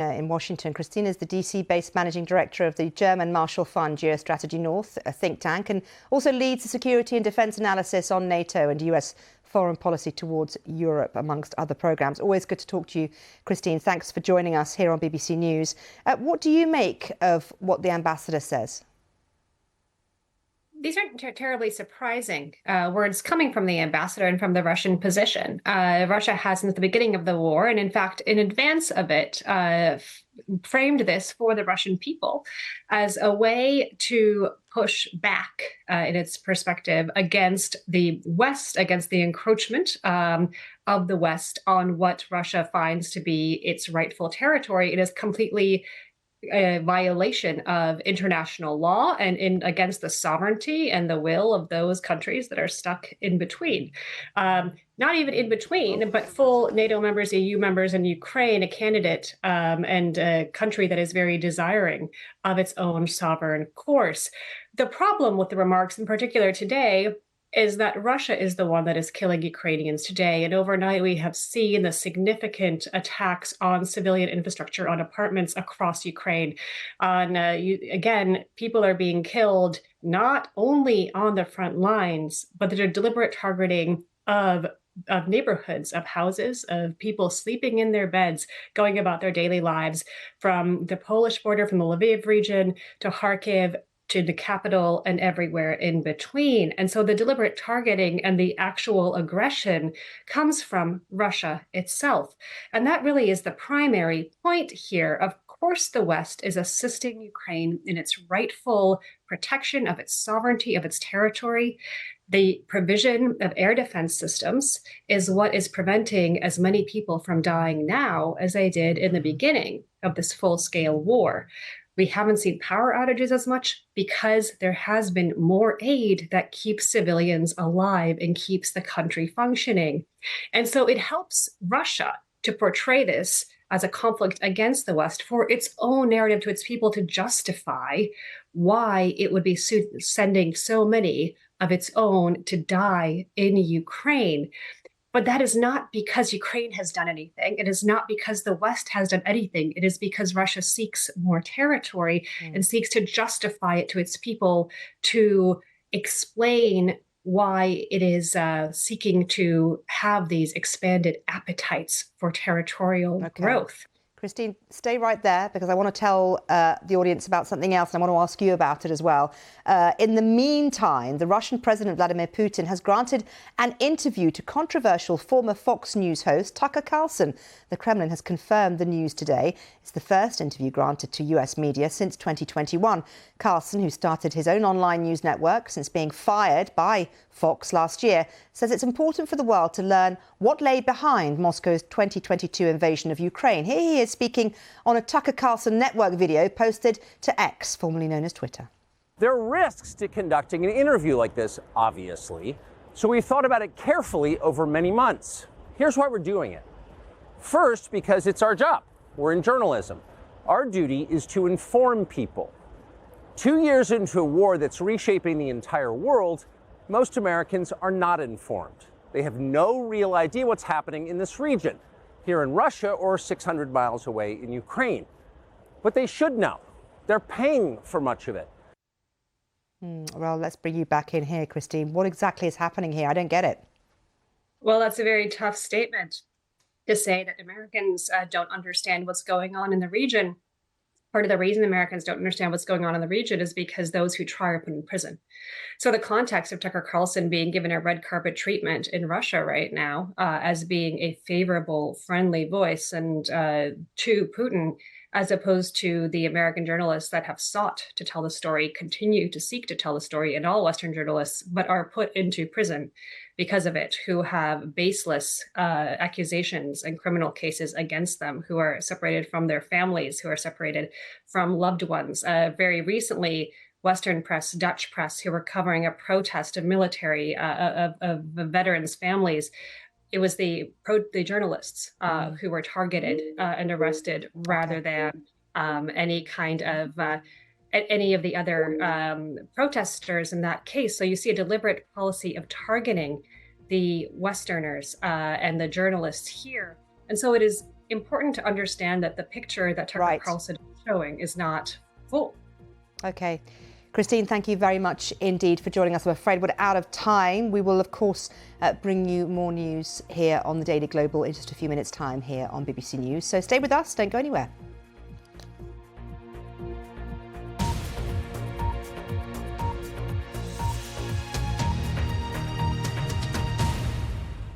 In Washington. Kristine is the DC-based managing director of the German Marshall Fund Geostrategy North, a think tank, and also leads the security and defence analysis on NATO and US foreign policy towards Europe, amongst other programmes. Always good to talk to you, Kristine. Thanks for joining us here on BBC News. What do you make of what the ambassador says? These aren't terribly surprising words coming from the ambassador and from the Russian position. Russia has, since the beginning of the war, and in fact, in advance of it, framed this for the Russian people as a way to push back, in its perspective, against the West, against the encroachment of the West on what Russia finds to be its rightful territory. It is completely a violation of international law and against the sovereignty and the will of those countries that are stuck in between. Not even in between, but full NATO members, EU members, and Ukraine, a candidate and a country that is very desiring of its own sovereign course. The problem with the remarks in particular today is that Russia is the one that is killing Ukrainians today. And overnight, we have seen the significant attacks on civilian infrastructure, on apartments across Ukraine. Again, people are being killed not only on the front lines, but the deliberate targeting of neighborhoods, of houses, of people sleeping in their beds, going about their daily lives, from the Polish border, from the Lviv region to Kharkiv, to the capital, and everywhere in between. And so the deliberate targeting and the actual aggression comes from Russia itself. And that really is the primary point here. Of course, the West is assisting Ukraine in its rightful protection of its sovereignty, of its territory. The provision of air defense systems is what is preventing as many people from dying now as they did in the beginning of this full-scale war. We haven't seen power outages as much because there has been more aid that keeps civilians alive and keeps the country functioning. And so it helps Russia to portray this as a conflict against the West for its own narrative to its people, to justify why it would be sending so many of its own to die in Ukraine. But that is not because Ukraine has done anything. It is not because the West has done anything. It is because Russia seeks more territory and seeks to justify it to its people, to explain why it is seeking to have these expanded appetites for territorial growth. Kristine, stay right there, because I want to tell the audience about something else, and I want to ask you about it as well. In the meantime, the Russian President Vladimir Putin has granted an interview to controversial former Fox News host Tucker Carlson. The Kremlin has confirmed the news today. It's the first interview granted to US media since 2021. Carlson, who started his own online news network since being fired by Fox last year, says it's important for the world to learn what lay behind Moscow's 2022 invasion of Ukraine. Here he is speaking on a Tucker Carlson network video posted to X, formerly known as Twitter. There are risks to conducting an interview like this, obviously, so we thought about it carefully over many months. Here's why we're doing it. First, because it's our job. We're in journalism. Our duty is to inform people. 2 years into a war that's reshaping the entire world, most Americans are not informed. They have no real idea what's happening in this region, here in Russia or 600 miles away in Ukraine. But they should know. They're paying for much of it. Well, let's bring you back in here, Kristine. What exactly is happening here? I don't get it. Well, that's a very tough statement to say, that Americans don't understand what's going on in the region. Part of the reason Americans don't understand what's going on in the region is because those who try are put in prison. So the context of Tucker Carlson being given a red carpet treatment in Russia right now as being a favorable, friendly voice and to Putin, as opposed to the American journalists that have sought to tell the story, continue to seek to tell the story, and all Western journalists, but are put into prison because of it, who have baseless accusations and criminal cases against them, who are separated from their families, who are separated from loved ones. Very recently, Western press, Dutch press, who were covering a protest of military, of veterans' families. It was the journalists who were targeted and arrested, rather than any kind of any of the other protesters in that case. So you see a deliberate policy of targeting the Westerners and the journalists here. And so it is important to understand that the picture that Tucker Carlson is showing is not full. Okay. Kristine, thank you very much indeed for joining us. I'm afraid we're out of time. We will, of course, bring you more news here on the Daily Global in just a few minutes' time here on BBC News. So stay with us. Don't go anywhere.